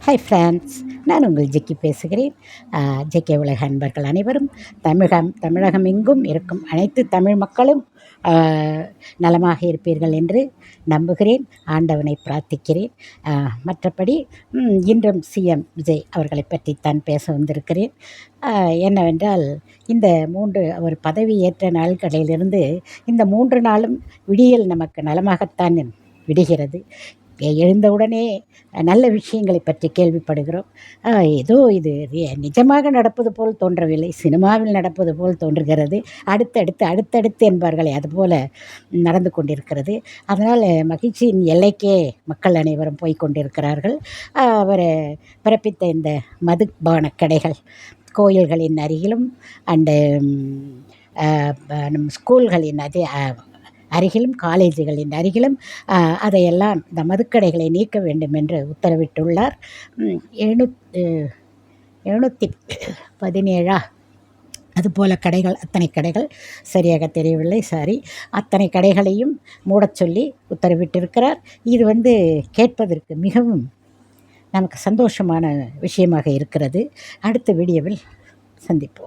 Hi friends, நான் உங்கள் Jackie பேசுகிறேன். ஜெக்கே உலக அன்பர்கள் அனைவரும் தமிழகம் எங்கும் இருக்கும் அனைத்து தமிழ் மக்களும் நலமாக இருப்பீர்கள் என்று நம்புகிறேன். ஆண்டவனை பிரார்த்திக்கிறேன். மற்றபடி இன்றும் சிஎம் விஜய் அவர்களை பற்றித்தான் பேச வந்திருக்கிறேன். என்னவென்றால், இந்த அவர் பதவி ஏற்ற நாட்களிலிருந்து இந்த 3 நாளும் விடியல் நமக்கு நலமாகத்தான் விடுகிறது. எழுந்தவுடனே நல்ல விஷயங்களை பற்றி கேள்விப்படுகிறோம். ஏதோ இது நிஜமாக நடப்பது போல் தோன்றவில்லை, சினிமாவில் நடப்பது போல் தோன்றுகிறது. அடுத்தடுத்து என்பார்களே, அதுபோல் நடந்து கொண்டிருக்கிறது. அதனால் மகிழ்ச்சியின் எல்லைக்கே மக்கள் அனைவரும் போய் கொண்டிருக்கிறார்கள். அவர் பிறப்பித்த இந்த மதுபான கடைகள் கோயில்களின் அருகிலும் அண்டு நம் ஸ்கூல்களின் அருகிலும் காலேஜுகளின் அருகிலும் அதையெல்லாம் இந்த மதுக்கடைகளை நீக்க வேண்டும் என்று உத்தரவிட்டுள்ளார். 717 அதுபோல் கடைகள், அத்தனை கடைகள் சரியாக தெரியவில்லை, அத்தனை கடைகளையும் மூடச் சொல்லி உத்தரவிட்டிருக்கிறார். இது கேட்பதற்கு மிகவும் நமக்கு சந்தோஷமான விஷயமாக இருக்கிறது. அடுத்த வீடியோவில் சந்திப்போம்.